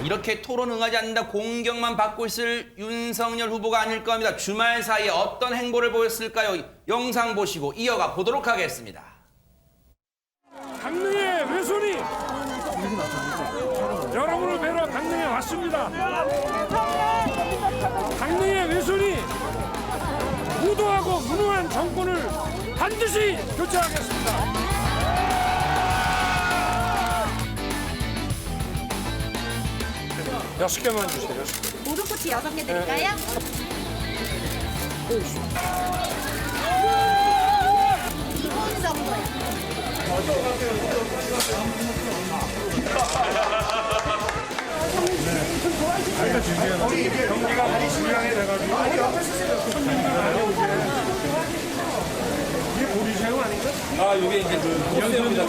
이렇게 토론 응하지 않는다 공격만 받고 있을 윤석열 후보가 아닐 겁니다. 주말 사이에 어떤 행보를 보였을까요? 영상 보시고 이어가 보도록 하겠습니다. 강릉의 외손이 여러분을 뵈러 강릉에 왔습니다. 강릉의 외손이 무도하고 무능한 정권을 반드시 교체하겠습니다. 여섯 개만 주세요. 모두코치 6개 드릴까요? 기본 정도요. 경기가 많이 중요하게 돼가지고 이게 보리새우 아닌가? 아, 이게 이제 그 연세입니다.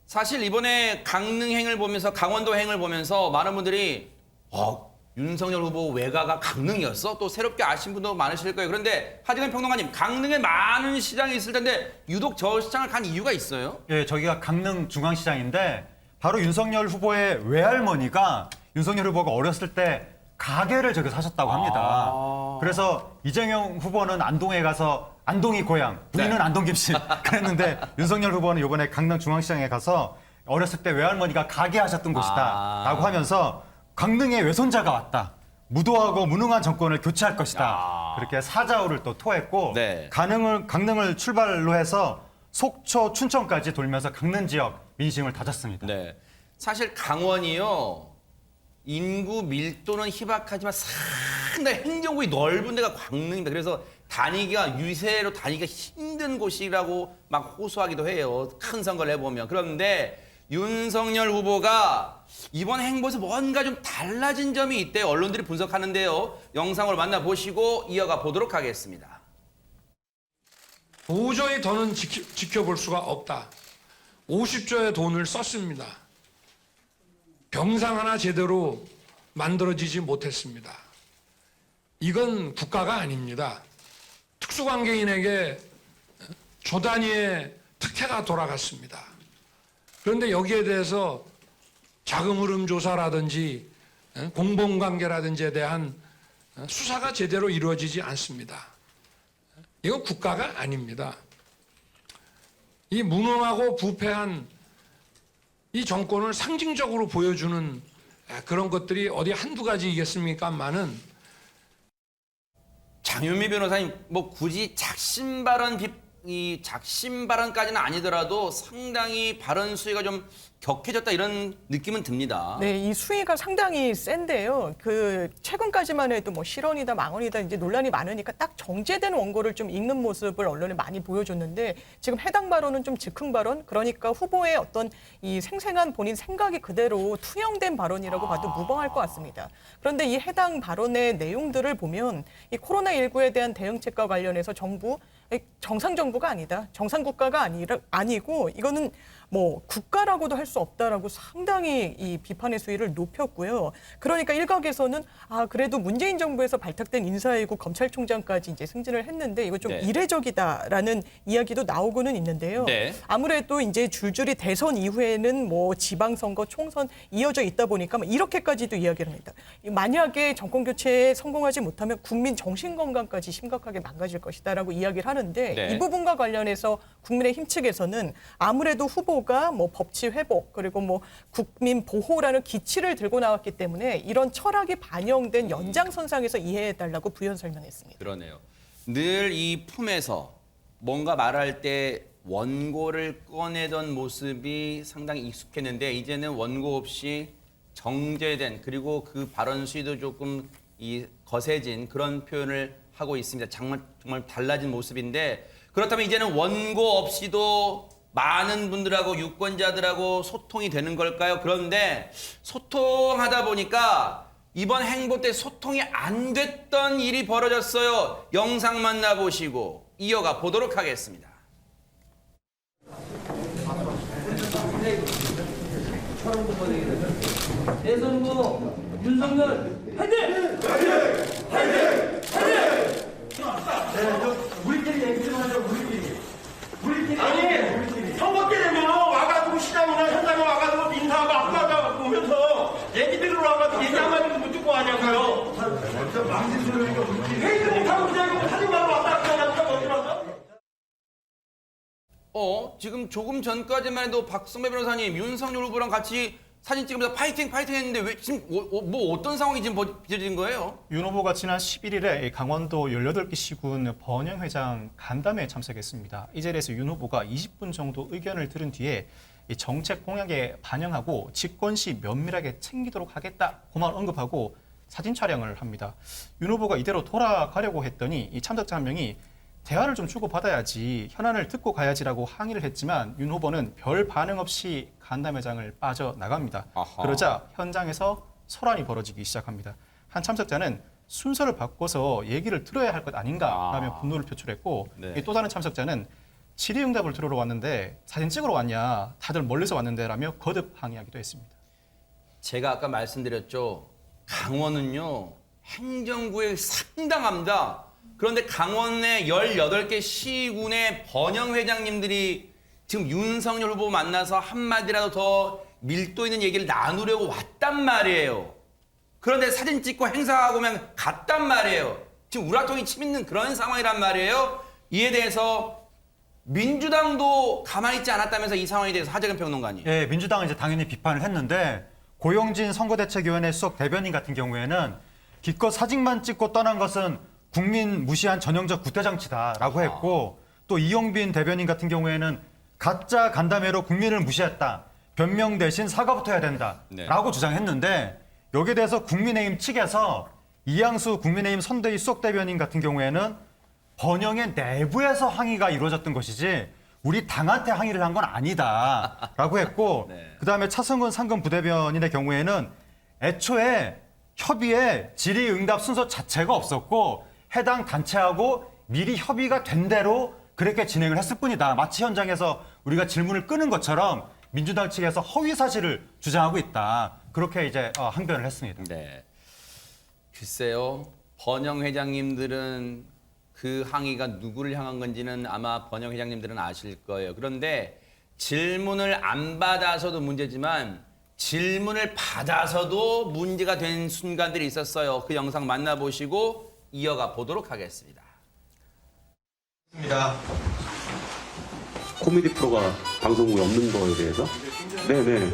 사실 이번에 강릉행을 보면서 강원도행을 보면서 많은 분들이 윤석열 후보 외가가 강릉이었어? 또 새롭게 아신 분도 많으실 거예요. 그런데 하지만 평론가님, 강릉에 많은 시장이 있을 텐데 유독 저 시장을 간 이유가 있어요? 예, 저기가 강릉 중앙시장인데 바로 윤석열 후보의 외할머니가 윤석열 후보가 어렸을 때 가게를 저기 사셨다고 합니다. 그래서 이재명 후보는 안동에 가서 안동이 고향, 부인은 네. 안동 김씨 그랬는데 윤석열 후보는 이번에 강릉 중앙시장에 가서 어렸을 때 외할머니가 가게 하셨던 곳이다라고 하면서 강릉에 외손자가 왔다. 무도하고 무능한 정권을 교체할 것이다. 그렇게 사자우를 또 토했고 네. 강릉을 출발로 해서 속초, 춘천까지 돌면서 강릉 지역 민심을 다졌습니다. 네. 사실 강원이요. 인구 밀도는 희박하지만 상당히 행정구이 넓은 데가 강릉입니다. 그래서 유세로 다니기가 힘든 곳이라고 막 호소하기도 해요. 큰 선거를 해보면. 그런데 윤석열 후보가 이번 행보에서 뭔가 좀 달라진 점이 있대요. 언론들이 분석하는데요. 영상으로 만나보시고 이어가 보도록 하겠습니다. 도저히 더는 지켜볼 수가 없다. 50조의 돈을 썼습니다. 병상 하나 제대로 만들어지지 못했습니다. 이건 국가가 아닙니다. 특수관계인에게 조 단위의 특혜가 돌아갔습니다. 그런데 여기에 대해서 자금 흐름 조사라든지 공범관계라든지에 대한 수사가 제대로 이루어지지 않습니다. 이건 국가가 아닙니다. 이 무능하고 부패한 이 정권을 상징적으로 보여주는 그런 것들이 어디 한두 가지이겠습니까만은 장윤미 변호사님, 뭐 굳이 작심 발언까지는 아니더라도 상당히 발언 수위가 좀 격해졌다 이런 느낌은 듭니다. 네, 이 수위가 상당히 센데요. 최근까지만 해도 뭐 실언이다 망언이다 이제 논란이 많으니까 딱 정제된 원고를 좀 읽는 모습을 언론에 많이 보여줬는데 지금 해당 발언은 좀 즉흥 발언, 그러니까 후보의 어떤 이 생생한 본인 생각이 그대로 투영된 발언이라고 봐도 무방할 것 같습니다. 그런데 이 해당 발언의 내용들을 보면 이 코로나19에 대한 대응책과 관련해서 정부 정상 정부가 아니다, 정상 국가가 아니고 이거는 뭐 국가라고도 할 수 없다라고 상당히 이 비판의 수위를 높였고요. 그러니까 일각에서는 그래도 문재인 정부에서 발탁된 인사이고 검찰총장까지 이제 승진을 했는데 이거 좀 네. 이례적이다라는 이야기도 나오고는 있는데요. 네. 아무래도 이제 줄줄이 대선 이후에는 뭐 지방선거, 총선 이어져 있다 보니까 이렇게까지도 이야기를 합니다. 만약에 정권 교체에 성공하지 못하면 국민 정신 건강까지 심각하게 망가질 것이다라고 이야기를 하는데 네. 이 부분과 관련해서 국민의힘 측에서는 아무래도 후보가 뭐 법치 회복 그리고 뭐 국민 보호라는 기치를 들고 나왔기 때문에 이런 철학이 반영된 연장선상에서 이해해달라고 부연 설명했습니다. 그러네요. 늘 이 품에서 뭔가 말할 때 원고를 꺼내던 모습이 상당히 익숙했는데 이제는 원고 없이 정제된 그리고 그 발언 수위도 조금 거세진 그런 표현을 하고 있습니다. 정말 달라진 모습인데 그렇다면 이제는 원고 없이도 많은 분들하고 유권자들하고 소통이 되는 걸까요? 그런데 소통하다 보니까 이번 행보 때 소통이 안 됐던 일이 벌어졌어요. 영상 만나보시고 이어가 보도록 하겠습니다. 대선 후보 윤석열 화이팅! 화이팅! 화이팅! 화이팅! 우리끼리 얘기 좀 하자, 우리끼리. 아니, 선거 때 되면 와가지고 시장이나 현장에 와가지고 회의도 못하고 그냥 이거 사진 받으러 왔다 갔다 어디로 지금 조금 전까지만 해도 박성배 변호사님, 윤석열 후보랑 같이 사진 찍으면서 파이팅 했는데 왜 지금 뭐 어떤 상황이 지금 빚어진 거예요? 윤 후보가 지난 11일에 강원도 18개 시군 번영회장 간담회에 참석했습니다. 이 자리에서 윤 후보가 20분 정도 의견을 들은 뒤에 이 정책 공약에 반영하고 집권 시 면밀하게 챙기도록 하겠다, 그만 언급하고 사진 촬영을 합니다. 윤 후보가 이대로 돌아가려고 했더니 이 참석자 한 명이 대화를 좀 주고받아야지, 현안을 듣고 가야지라고 항의를 했지만 윤 후보는 별 반응 없이 간담회장을 빠져나갑니다. 아하. 그러자 현장에서 소란이 벌어지기 시작합니다. 한 참석자는 순서를 바꿔서 얘기를 들어야 할 것 아닌가라며 분노를 표출했고, 네. 또 다른 참석자는 질의응답을 들으러 왔는데 사진 찍으러 왔냐, 다들 멀리서 왔는데 라며 거듭 항의하기도 했습니다. 제가 아까 말씀드렸죠. 강원은요, 행정구에 상당합니다. 그런데 강원의 18개 시군의 번영회장님들이 지금 윤석열 후보 만나서 한마디라도 더 밀도 있는 얘기를 나누려고 왔단 말이에요. 그런데 사진 찍고 행사하고 그냥 갔단 말이에요. 지금 우라통이 치밌는 그런 상황이란 말이에요. 이에 대해서 민주당도 가만히 있지 않았다면서 이 상황에 대해서 하재근 평론가님. 예, 민주당은 이제 당연히 비판을 했는데 고용진 선거대책위원회 수석 대변인 같은 경우에는 기껏 사진만 찍고 떠난 것은 국민 무시한 전형적 구태정치다라고 했고, 또 이용빈 대변인 같은 경우에는 가짜 간담회로 국민을 무시했다, 변명 대신 사과부터 해야 된다라고 주장했는데, 여기에 대해서 국민의힘 측에서 이양수 국민의힘 선대위 수석 대변인 같은 경우에는 번영의 내부에서 항의가 이루어졌던 것이지 우리 당한테 항의를 한 건 아니다라고 했고, 네. 그다음에 차승근 상근 부대변인의 경우에는 애초에 협의에 질의응답 순서 자체가 없었고 해당 단체하고 미리 협의가 된 대로 그렇게 진행을 했을 뿐이다. 마치 현장에서 우리가 질문을 끄는 것처럼 민주당 측에서 허위 사실을 주장하고 있다. 그렇게 이제 항변을 했습니다. 네. 글쎄요. 번영 회장님들은 그 항의가 누구를 향한 건지는 아마 번영 회장님들은 아실 거예요. 그런데 질문을 안 받아서도 문제지만 질문을 받아서도 문제가 된 순간들이 있었어요. 그 영상 만나보시고 이어가 보도록 하겠습니다. 코미디 프로가 방송국에 없는 거에 대해서? 네네.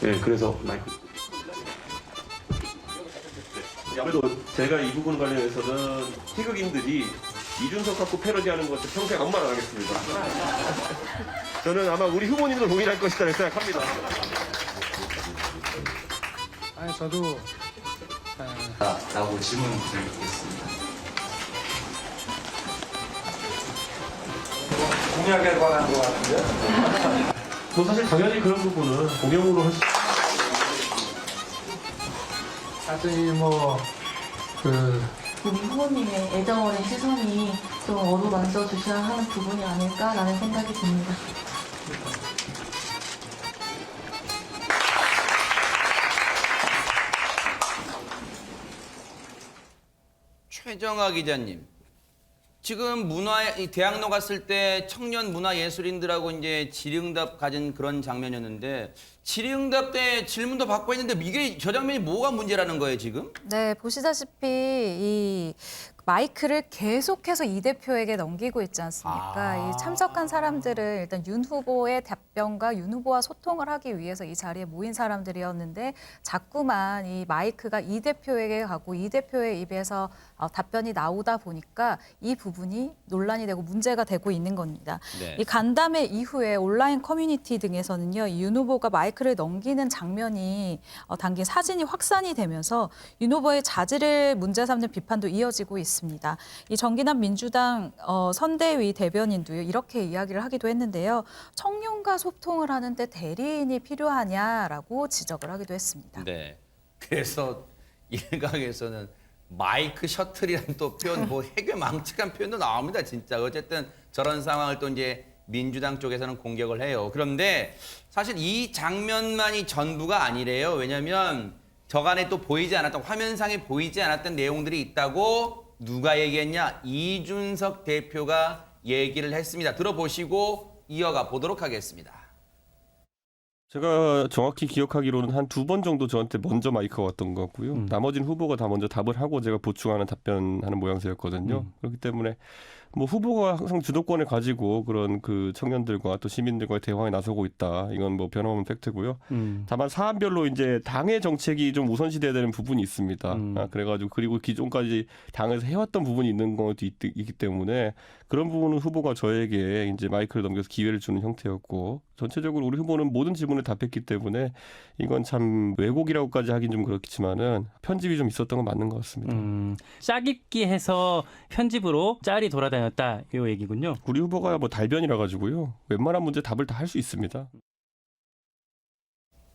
네, 그래서 마이크. 아무래도 제가 이 부분 관련해서는 희극인들이 이준석 갖고 패러디하는 것을 평생 아무 말 안 하겠습니다. 저는 아마 우리 후보님도 동일할 것이라고 생각합니다. 아니 저도 라고 질문 드리겠습니다. 공약에 관한 것 같은데? 뭐 사실 당연히 그런 부분은 공용으로 할 수. 하여튼 우리 후보님의 애정어린 시선이 좀 어루만져 주셔야 하는 부분이 아닐까라는 생각이 듭니다. 최정아 기자님, 지금 대학로 갔을 때 청년 문화예술인들하고 이제 질의응답 가진 그런 장면이었는데, 질의응답 때 질문도 받고 했는데 이게 저 장면이 뭐가 문제라는 거예요 지금? 네, 보시다시피 이 마이크를 계속해서 이 대표에게 넘기고 있지 않습니까? 이 참석한 사람들은 일단 윤 후보의 답변과 윤 후보와 소통을 하기 위해서 이 자리에 모인 사람들이었는데 자꾸만 이 마이크가 이 대표에게 가고 이 대표의 입에서 답변이 나오다 보니까 이 부분이 논란이 되고 문제가 되고 있는 겁니다. 네. 이 간담회 이후에 온라인 커뮤니티 등에서는요, 이 윤 후보가 마이크를 넘기는 장면이 담긴 사진이 확산이 되면서 윤 후보의 자질을 문제 삼는 비판도 이어지고 있습니다. 이 정기남 민주당 선대위 대변인도요, 이렇게 이야기를 하기도 했는데요. 청년과 소통을 하는데 대리인이 필요하냐라고 지적을 하기도 했습니다. 네. 그래서 일각에서는 마이크 셔틀이라는 또 표현, 뭐 해괴망측한 표현도 나옵니다, 진짜. 어쨌든 저런 상황을 또 이제 민주당 쪽에서는 공격을 해요. 그런데 사실 이 장면만이 전부가 아니래요. 왜냐하면 저간에 또 보이지 않았던, 화면상에 보이지 않았던 내용들이 있다고 누가 얘기했냐? 이준석 대표가 얘기를 했습니다. 들어보시고 이어가 보도록 하겠습니다. 제가 정확히 기억하기로는 한 2번 정도 저한테 먼저 마이크가 왔던 것 같고요. 나머지는 후보가 다 먼저 답을 하고 제가 보충하는 답변하는 모양새였거든요. 그렇기 때문에 뭐 후보가 항상 주도권을 가지고 그런 그 청년들과 또 시민들과의 대화에 나서고 있다. 이건 뭐 변함없는 팩트고요. 다만 사안별로 이제 당의 정책이 좀 우선시돼야 되는 부분이 있습니다. 그래가지고 그리고 기존까지 당에서 해왔던 부분이 있는 것도 있기 때문에 그런 부분은 후보가 저에게 이제 마이크를 넘겨서 기회를 주는 형태였고 전체적으로 우리 후보는 모든 질문에 답했기 때문에 이건 참 왜곡이라고까지 하긴 좀 그렇지만은 편집이 좀 있었던 건 맞는 것 같습니다. 짜깁기 해서 편집으로 짤이 돌아다녔다 이 얘기군요. 우리 후보가 뭐 달변이라 가지고요. 웬만한 문제 답을 다 할 수 있습니다.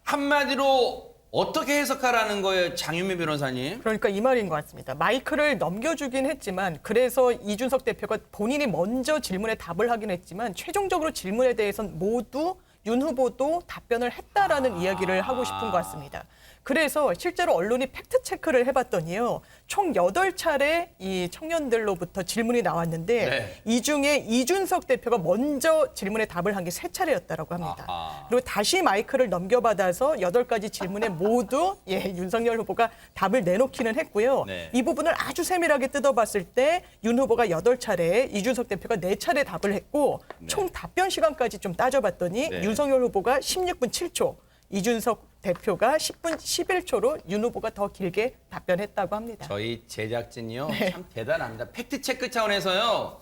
한마디로 어떻게 해석하라는 거예요, 장윤미 변호사님? 그러니까 이 말인 것 같습니다. 마이크를 넘겨주긴 했지만 그래서 이준석 대표가 본인이 먼저 질문에 답을 하긴 했지만 최종적으로 질문에 대해서는 모두 윤 후보도 답변을 했다라는 이야기를 하고 싶은 것 같습니다. 그래서 실제로 언론이 팩트체크를 해봤더니요. 총 8차례 이 청년들로부터 질문이 나왔는데 네. 이 중에 이준석 대표가 먼저 질문에 답을 한 게 3차례였다라고 합니다. 그리고 다시 마이크를 넘겨받아서 8가지 질문에 모두 윤석열 후보가 답을 내놓기는 했고요. 네. 이 부분을 아주 세밀하게 뜯어봤을 때 윤 후보가 8차례, 이준석 대표가 4차례 답을 했고 총 답변 시간까지 좀 따져봤더니 윤석열 후보가 16분 7초, 이준석 대표가 10분 11초로 윤 후보가 더 길게 답변했다고 합니다. 저희 제작진이요. 참 대단합니다. 팩트체크 차원에서요.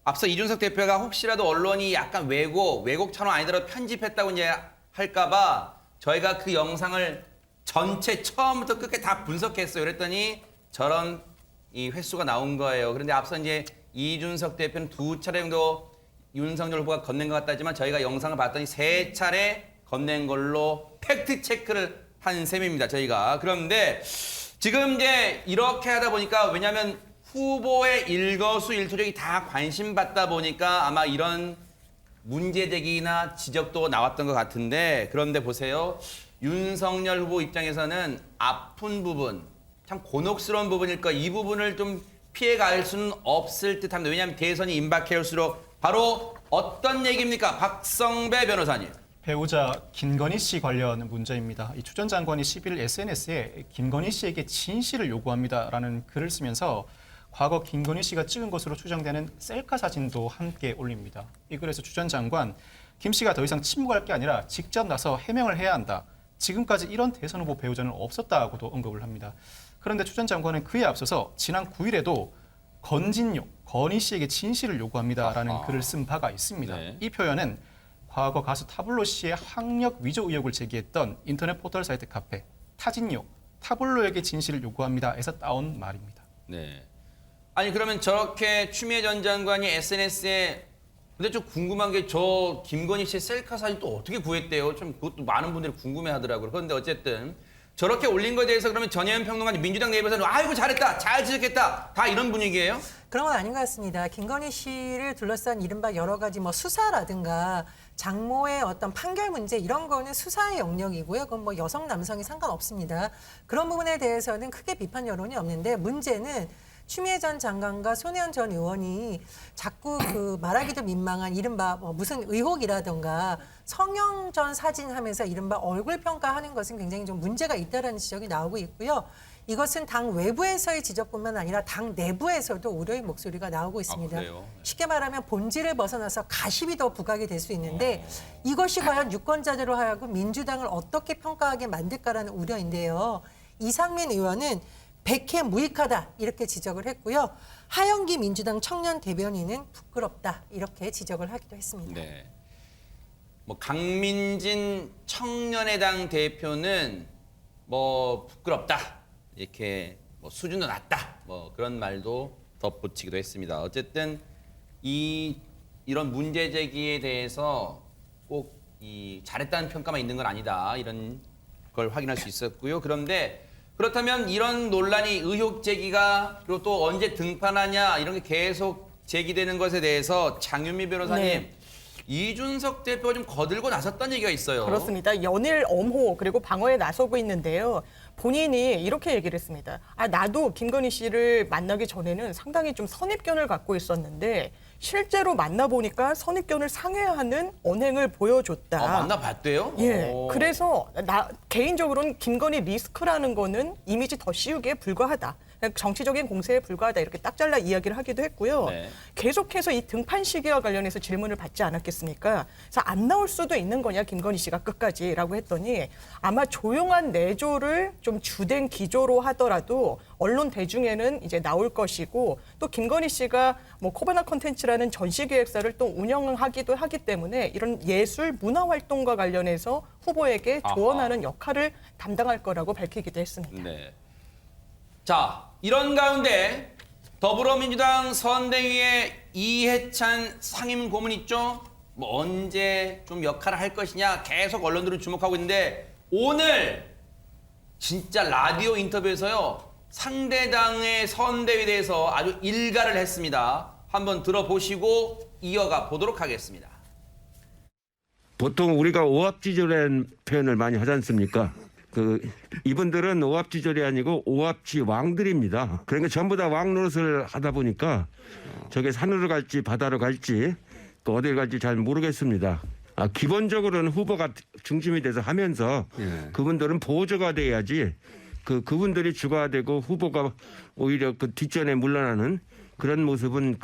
앞서 이준석 대표가 혹시라도 언론이 약간 왜곡 차원 아니더라도 편집했다고 이제 할까봐 저희가 그 영상을 전체 처음부터 끝까지 다 분석했어요. 그랬더니 저런 이 횟수가 나온 거예요. 그런데 앞서 이제 이준석 대표는 2차례 정도 윤석열 후보가 건넨 것 같다지만 저희가 영상을 봤더니 3차례 건넨 걸로 팩트 체크를 한 셈입니다. 저희가. 그런데 지금 이제 이렇게 하다 보니까 왜냐하면 후보의 일거수일투족이 다 관심받다 보니까 아마 이런 문제 제기나 지적도 나왔던 것 같은데 그런데 보세요. 윤석열 후보 입장에서는 아픈 부분, 참 곤혹스러운 부분일 거 이 부분을 좀 피해갈 수는 없을 듯합니다. 왜냐하면 대선이 임박해올수록 바로 어떤 얘기입니까? 박성배 변호사님. 배우자 김건희 씨 관련 문제입니다. 이 추 전 장관이 11일 SNS에 김건희 씨에게 진실을 요구합니다라는 글을 쓰면서 과거 김건희 씨가 찍은 것으로 추정되는 셀카 사진도 함께 올립니다. 이 글에서 추 전 장관, 김 씨가 더 이상 침묵할 게 아니라 직접 나서 해명을 해야 한다. 지금까지 이런 대선 후보 배우자는 없었다고도 언급을 합니다. 그런데 추 전 장관은 그에 앞서서 지난 9일에도 건진용, 건희 씨에게 진실을 요구합니다라는 글을 쓴 바가 있습니다. 이 표현은 과거 가수 타블로 씨의 학력 위조 의혹을 제기했던 인터넷 포털 사이트 카페 타진용, 타블로에게 진실을 요구합니다에서 따온 말입니다. 네. 아니 그러면 저렇게 추미애 전 장관이 SNS에 근데 좀 궁금한 게 저 김건희 씨의 셀카 사진 또 어떻게 구했대요? 좀 그것도 많은 분들이 궁금해하더라고요. 그런데 어쨌든 저렇게 올린 거에 대해서 그러면 전혜연 평론가님 민주당 내부에서는 아이고 잘했다, 잘 지적했다, 다 이런 분위기예요? 그런 건 아닌 것 같습니다. 김건희 씨를 둘러싼 이른바 여러 가지 뭐 수사라든가 장모의 어떤 판결 문제 이런 거는 수사의 영역이고요. 그건 뭐 여성 남성이 상관없습니다. 그런 부분에 대해서는 크게 비판 여론이 없는데 문제는 추미애 전 장관과 손혜원 전 의원이 자꾸 그 말하기도 민망한 이른바 뭐 무슨 의혹이라든가 성형 전 사진 하면서 이른바 얼굴 평가하는 것은 굉장히 좀 문제가 있다라는 지적이 나오고 있고요. 이것은 당 외부에서의 지적뿐만 아니라 당 내부에서도 우려의 목소리가 나오고 있습니다. 쉽게 말하면 본질을 벗어나서 가십이 더 부각이 될 수 있는데 이것이 과연 유권자들로 하여금 민주당을 어떻게 평가하게 만들까라는 우려인데요. 이상민 의원은 백해 무익하다 이렇게 지적을 했고요. 하영기 민주당 청년 대변인은 부끄럽다 이렇게 지적을 하기도 했습니다. 네. 뭐 강민진 청년회당 대표는 뭐 부끄럽다 이렇게 뭐 수준도 낮다 뭐 그런 말도 덧붙이기도 했습니다. 어쨌든 이런 문제 제기에 대해서 꼭 이 잘했다는 평가만 있는 건 아니다 이런 걸 확인할 수 있었고요. 그런데 그렇다면 이런 논란이 의혹 제기가 그리고 또 언제 등판하냐 이런 게 계속 제기되는 것에 대해서 장윤미 변호사님 이준석 대표가 좀 거들고 나섰다는 얘기가 있어요. 그렇습니다. 연일 엄호 그리고 방어에 나서고 있는데요. 본인이 이렇게 얘기를 했습니다. 나도 김건희 씨를 만나기 전에는 상당히 좀 선입견을 갖고 있었는데 실제로 만나보니까 선입견을 상회하는 언행을 보여줬다. 만나봤대요? 예. 오. 그래서 나 개인적으로는 김건희 리스크라는 거는 이미지 더 씌우기에 불과하다. 정치적인 공세에 불과하다. 이렇게 딱 잘라 이야기를 하기도 했고요. 네. 계속해서 이 등판 시기와 관련해서 질문을 받지 않았겠습니까? 그래서 안 나올 수도 있는 거냐, 김건희 씨가 끝까지라고 했더니 아마 조용한 내조를 좀 주된 기조로 하더라도 언론 대중에는 이제 나올 것이고 또 김건희 씨가 뭐 코바나 콘텐츠라는 전시기획사를 또 운영하기도 하기 때문에 이런 예술 문화 활동과 관련해서 후보에게 조언하는 역할을 담당할 거라고 밝히기도 했습니다. 네. 자, 이런 가운데 더불어민주당 선대위의 이해찬 상임 고문 있죠? 뭐 언제 좀 역할을 할 것이냐 계속 언론들은 주목하고 있는데 오늘 진짜 라디오 인터뷰에서요. 상대당의 선대위에 대해서 아주 일가를 했습니다. 한번 들어보시고 이어가 보도록 하겠습니다. 보통 우리가 오합지졸이라는 표현을 많이 하지 않습니까? 이분들은 오합지졸이 아니고 오합지 왕들입니다. 그러니까 전부 다 왕 노릇을 하다 보니까 저게 산으로 갈지 바다로 갈지 어딜 갈지 잘 모르겠습니다. 기본적으로는 후보가 중심이 돼서 하면서 그분들은 보조가 돼야지 그분들이 주가 되고 후보가 오히려 그 뒷전에 물러나는 그런 모습은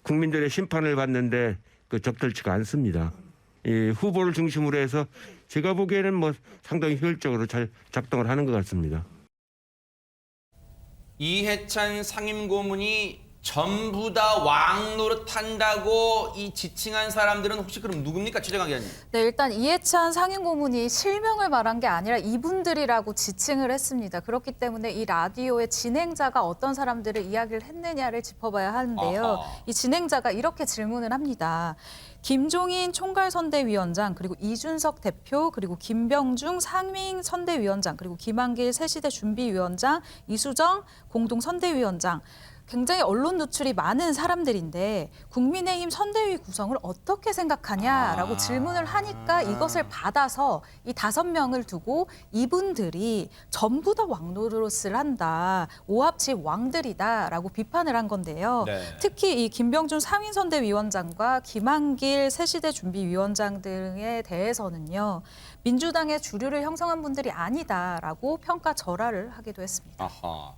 국민들의 심판을 받는데 적절치가 않습니다. 이 후보를 중심으로 해서 제가 보기에는 뭐 상당히 효율적으로 잘 작동을 하는 것 같습니다. 이해찬 상임고문이 전부 다 왕 노릇한다고 이 지칭한 사람들은 혹시 그럼 누굽니까? 최재강 기자님. 네, 일단 이해찬 상임고문이 실명을 말한 게 아니라 이분들이라고 지칭을 했습니다. 그렇기 때문에 이 라디오의 진행자가 어떤 사람들을 이야기를 했느냐를 짚어봐야 하는데요. 이 진행자가 이렇게 질문을 합니다. 김종인 총괄선대위원장, 그리고 이준석 대표, 그리고 김병중 상임선대위원장, 그리고 김한길 새시대 준비위원장, 이수정 공동선대위원장. 굉장히 언론 노출이 많은 사람들인데 국민의힘 선대위 구성을 어떻게 생각하냐라고 질문을 하니까 이것을 받아서 이 5명을 두고 이분들이 전부 다 왕노릇을 한다. 오합지 왕들이다라고 비판을 한 건데요. 네. 특히 이 김병준 상임선대위원장과 김한길 새시대 준비위원장 등에 대해서는요. 민주당의 주류를 형성한 분들이 아니다라고 평가절하를 하기도 했습니다. 아하.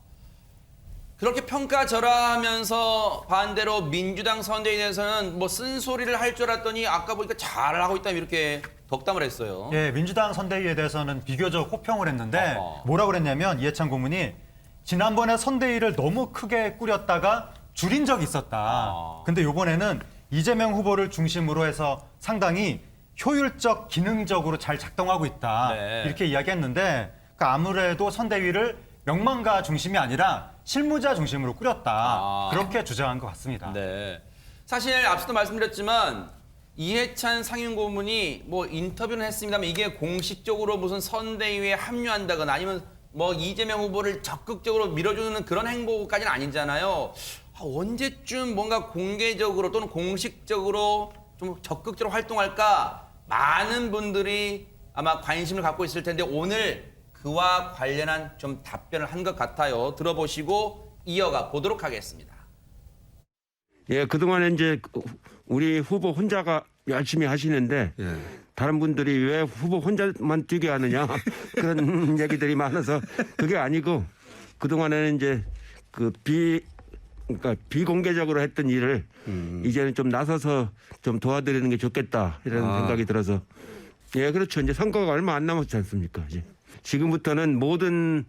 그렇게 평가절하하면서 반대로 민주당 선대위에 대해서는 뭐 쓴소리를 할 줄 알았더니 아까 보니까 잘하고 있다 이렇게 덕담을 했어요. 예, 민주당 선대위에 대해서는 비교적 호평을 했는데 뭐라고 그랬냐면 이해찬 고문이 지난번에 선대위를 너무 크게 꾸렸다가 줄인 적이 있었다. 근데 이번에는 이재명 후보를 중심으로 해서 상당히 효율적, 기능적으로 잘 작동하고 있다. 네. 이렇게 이야기했는데 그러니까 아무래도 선대위를 명망가 중심이 아니라 실무자 중심으로 꾸렸다. 그렇게 주장한 것 같습니다. 네. 사실 앞서도 말씀드렸지만 이해찬 상임고문이 뭐 인터뷰는 했습니다만 이게 공식적으로 무슨 선대위에 합류한다거나 아니면 뭐 이재명 후보를 적극적으로 밀어주는 그런 행보까지는 아니잖아요. 언제쯤 뭔가 공개적으로 또는 공식적으로 좀 적극적으로 활동할까 많은 분들이 아마 관심을 갖고 있을 텐데 오늘 그와 관련한 좀 답변을 한 것 같아요. 들어보시고 이어가 보도록 하겠습니다. 예, 그동안에 이제 우리 후보 혼자가 열심히 하시는데 다른 분들이 왜 후보 혼자만 뛰게 하느냐 그런 얘기들이 많아서 그게 아니고 그동안에는 이제 그러니까 비공개적으로 했던 일을 이제는 좀 나서서 좀 도와드리는 게 좋겠다 이런 생각이 들어서 예, 그렇죠. 이제 선거가 얼마 안 남았지 않습니까? 이제. 지금부터는 모든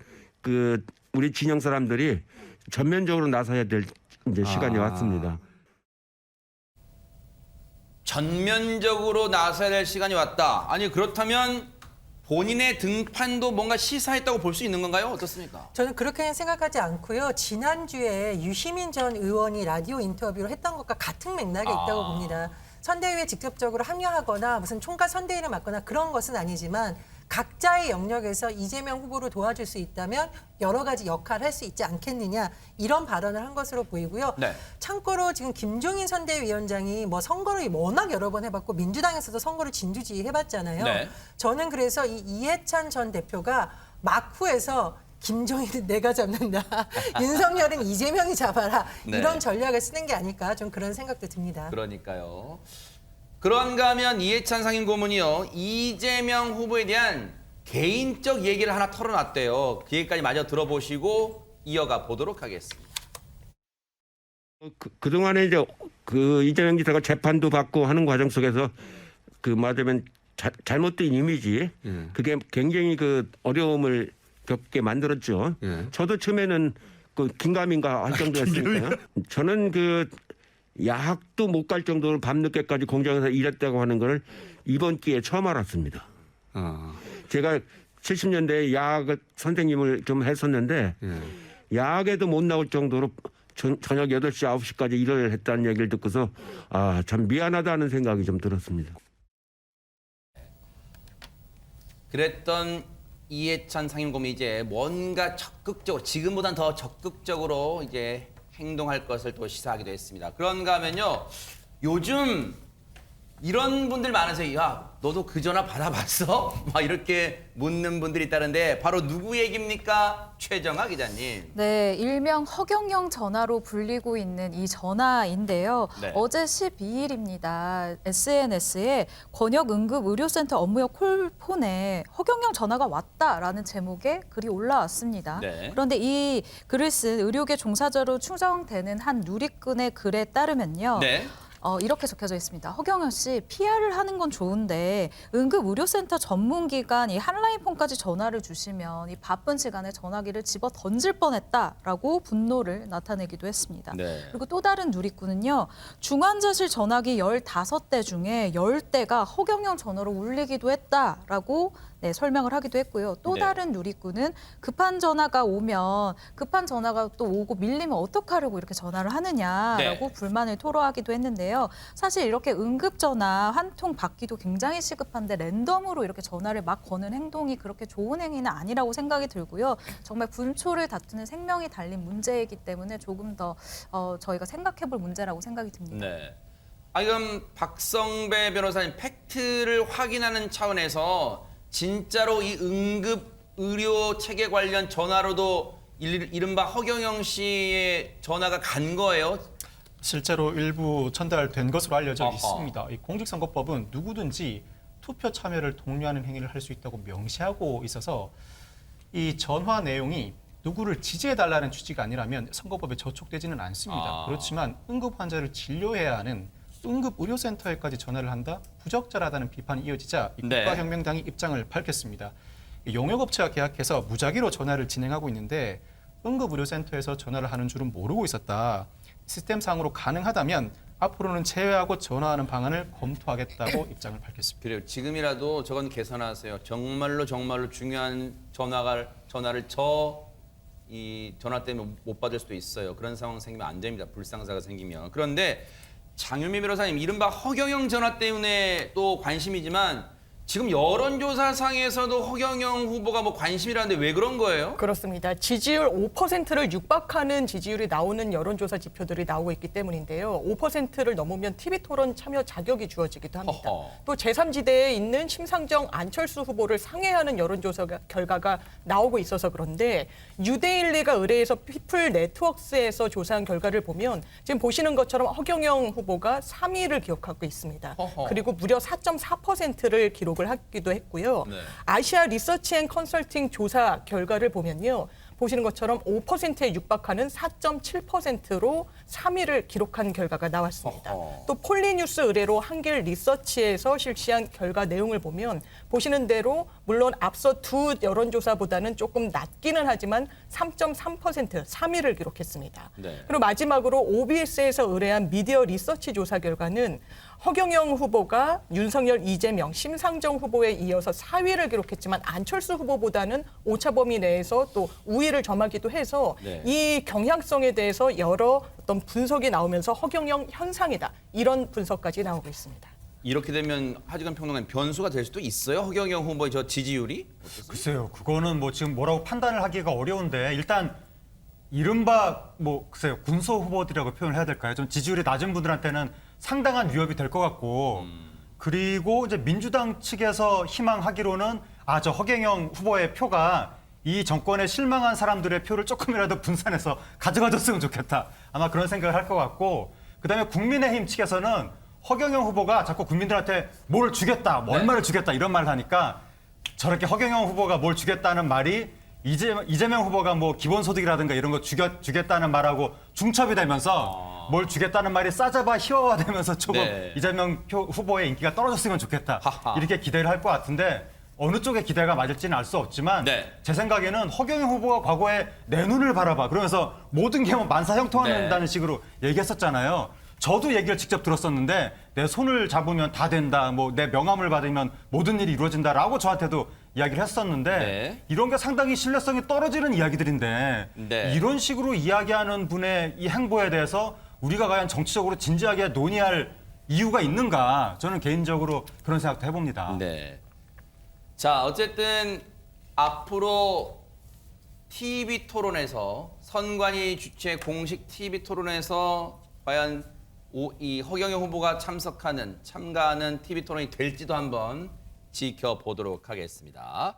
우리 진영 사람들이 전면적으로 나서야 될 이제 시간이 왔습니다. 전면적으로 나서야 될 시간이 왔다. 아니 그렇다면 본인의 등판도 뭔가 시사했다고 볼 수 있는 건가요? 어떻습니까? 저는 그렇게는 생각하지 않고요. 지난주에 유시민 전 의원이 라디오 인터뷰를 했던 것과 같은 맥락에 있다고 봅니다. 선대위에 직접적으로 합류하거나 무슨 총괄 선대위를 맡거나 그런 것은 아니지만 각자의 영역에서 이재명 후보를 도와줄 수 있다면 여러 가지 역할을 할 수 있지 않겠느냐 이런 발언을 한 것으로 보이고요. 네. 참고로 지금 김종인 선대위원장이 뭐 선거를 워낙 여러 번 해봤고 민주당에서도 선거를 진두지휘해봤잖아요. 네. 저는 그래서 이 이해찬 전 대표가 막후에서 김정일은 내가 잡는다. 윤석열은 이재명이 잡아라. 네. 이런 전략을 쓰는 게 아닐까 좀 그런 생각도 듭니다. 그러니까요. 그런가 하면 이해찬 상임고문이요. 이재명 후보에 대한 개인적 얘기를 하나 털어놨대요. 그 얘기까지 마저 들어보시고 이어가 보도록 하겠습니다. 그동안에 이제 그 이재명 지사가 재판도 받고 하는 과정 속에서 그 말하자면 잘못된 이미지 그게 굉장히 그 어려움을 겪게 만들었죠. 저도 처음에는 그 긴가민가 할 정도였으니까요. 저는 그 야학도 못 갈 정도로 밤늦게까지 공장에서 일했다고 하는 걸 이번 기회에 처음 알았습니다. 제가 70년대에 야학 선생님을 좀 했었는데 야학에도 못 나올 정도로 저녁 8시, 9시까지 일을 했다는 얘기를 듣고서 아, 참 미안하다는 생각이 좀 들었습니다. 그랬던 이해찬 상임고문이 이제 뭔가 적극적으로, 지금보단 더 적극적으로 이제 행동할 것을 또 시사하기도 했습니다. 그런가 하면요, 요즘 이런 분들 많으세요. 야, 너도 그 전화 받아봤어? 막 이렇게 묻는 분들이 있다는데 바로 누구 얘기입니까? 최정아 기자님. 네, 일명 허경영 전화로 불리고 있는 이 전화인데요. 네. 어제 12일입니다. SNS에 권역응급의료센터 업무역 콜폰에 허경영 전화가 왔다라는 제목의 글이 올라왔습니다. 네. 그런데 이 글을 쓴 의료계 종사자로 추정되는 한 누리꾼의 글에 따르면요. 네. 이렇게 적혀져 있습니다. 허경영 씨, PR을 하는 건 좋은데 응급의료센터 전문기관 이 한라인폰까지 전화를 주시면 이 바쁜 시간에 전화기를 집어 던질 뻔했다라고 분노를 나타내기도 했습니다. 네. 그리고 또 다른 누리꾼은요. 중환자실 전화기 15대 중에 10대가 허경영 전화로 울리기도 했다라고 설명을 하기도 했고요. 또 네. 다른 누리꾼은 급한 전화가 오면 급한 전화가 또 오고 밀리면 어떡하려고 이렇게 전화를 하느냐라고 네. 불만을 토로하기도 했는데요. 사실 이렇게 응급 전화 한 통 받기도 굉장히 시급한데 랜덤으로 이렇게 전화를 막 거는 행동이 그렇게 좋은 행위는 아니라고 생각이 들고요. 정말 분초를 다투는 생명이 달린 문제이기 때문에 조금 더 저희가 생각해볼 문제라고 생각이 듭니다. 네. 그럼 박성배 변호사님, 팩트를 확인하는 차원에서 진짜로 이 응급 의료 체계 관련 전화로도 이른바 허경영 씨의 전화가 간 거예요? 실제로 일부 전달된 것으로 알려져 어허. 있습니다. 이 공직선거법은 누구든지 투표 참여를 독려하는 행위를 할 수 있다고 명시하고 있어서 이 전화 내용이 누구를 지지해달라는 취지가 아니라면 선거법에 저촉되지는 않습니다. 그렇지만 응급 환자를 진료해야 하는 응급의료센터에까지 전화를 한다? 부적절하다는 비판이 이어지자 이 네. 국가혁명당이 입장을 밝혔습니다. 이 용역업체와 계약해서 무작위로 전화를 진행하고 있는데 응급의료센터에서 전화를 하는 줄은 모르고 있었다. 시스템상으로 가능하다면 앞으로는 제외하고 전화하는 방안을 검토하겠다고 입장을 밝혔습니다. 그래요. 지금이라도 저건 개선하세요. 정말로 중요한 전화를 이 전화 때문에 못 받을 수도 있어요. 그런 상황 생기면 안 됩니다. 불상사가 생기면. 그런데 장윤미 변호사님, 이른바 허경영 전화 때문에 또 관심이지만 지금 여론조사상에서도 허경영 후보가 뭐 관심이라는데 왜 그런 거예요? 그렇습니다. 지지율 5%를 육박하는 지지율이 나오는 여론조사 지표들이 나오고 있기 때문인데요. 5%를 넘으면 TV토론 참여 자격이 주어지기도 합니다. 또 제3지대에 있는 심상정, 안철수 후보를 상회하는 여론조사 결과가 나오고 있어서 그런데 유데일리가 의뢰해서 피플 네트워크스에서 조사한 결과를 보면 지금 보시는 것처럼 허경영 후보가 3위를 기록하고 있습니다. 그리고 무려 4.4%를 기록을 하기도 했고요. 네. 아시아 리서치 앤 컨설팅 조사 결과를 보면요. 보시는 것처럼 5%에 육박하는 4.7%로 3위를 기록한 결과가 나왔습니다. 또 폴리뉴스 의뢰로 한길 리서치에서 실시한 결과 내용을 보면 보시는 대로 물론 앞서 두 여론조사보다는 조금 낮기는 하지만 3.3% 3위를 기록했습니다. 네. 그리고 마지막으로 OBS에서 의뢰한 미디어 리서치 조사 결과는 허경영 후보가 윤석열, 이재명, 심상정 후보에 이어서 4위를 기록했지만 안철수 후보보다는 오차 범위 내에서 또 우위를 점하기도 해서 네. 이 경향성에 대해서 여러 어떤 분석이 나오면서 허경영 현상이다. 이런 분석까지 나오고 있습니다. 이렇게 되면 하지관 평론가님, 변수가 될 수도 있어요? 허경영 후보의 저 지지율이? 글쎄요. 그거는 뭐 지금 뭐라고 판단을 하기가 어려운데 일단 이른바 글쎄요. 군소 후보들이라고 표현을 해야 될까요? 좀 지지율이 낮은 분들한테는 상당한 위협이 될 것 같고 그리고 이제 민주당 측에서 희망하기로는 저 허경영 후보의 표가 이 정권에 실망한 사람들의 표를 조금이라도 분산해서 가져가줬으면 좋겠다. 아마 그런 생각을 할 것 같고, 그다음에 국민의힘 측에서는 허경영 후보가 자꾸 국민들한테 뭘 주겠다, 뭐 얼마를 주겠다 이런 말을 하니까 저렇게 허경영 후보가 뭘 주겠다는 말이 이재명 후보가 뭐 기본소득이라든가 이런 거 주겠다는 말하고 중첩이 되면서 뭘 주겠다는 말이 싸잡아 희화화되면서 조금 네. 이재명 후보의 인기가 떨어졌으면 좋겠다. 하하. 이렇게 기대를 할 것 같은데 어느 쪽의 기대가 맞을지는 알 수 없지만 네. 제 생각에는 허경영 후보가 과거에 내 눈을 바라봐 그러면서 모든 게 뭐 만사형통한다는 식으로 얘기했었잖아요. 저도 얘기를 직접 들었었는데 내 손을 잡으면 다 된다, 뭐 내 명함을 받으면 모든 일이 이루어진다라고 저한테도 이야기를 했었는데 네. 이런 게 상당히 신뢰성이 떨어지는 이야기들인데 네. 이런 식으로 이야기하는 분의 이 행보에 대해서 우리가 과연 정치적으로 진지하게 논의할 이유가 있는가? 저는 개인적으로 그런 생각도 해봅니다. 네. 자, 어쨌든 앞으로 TV 토론에서 선관위 주최 공식 TV 토론에서 과연 이 허경영 후보가 참가하는 TV 토론이 될지도 한번 지켜보도록 하겠습니다.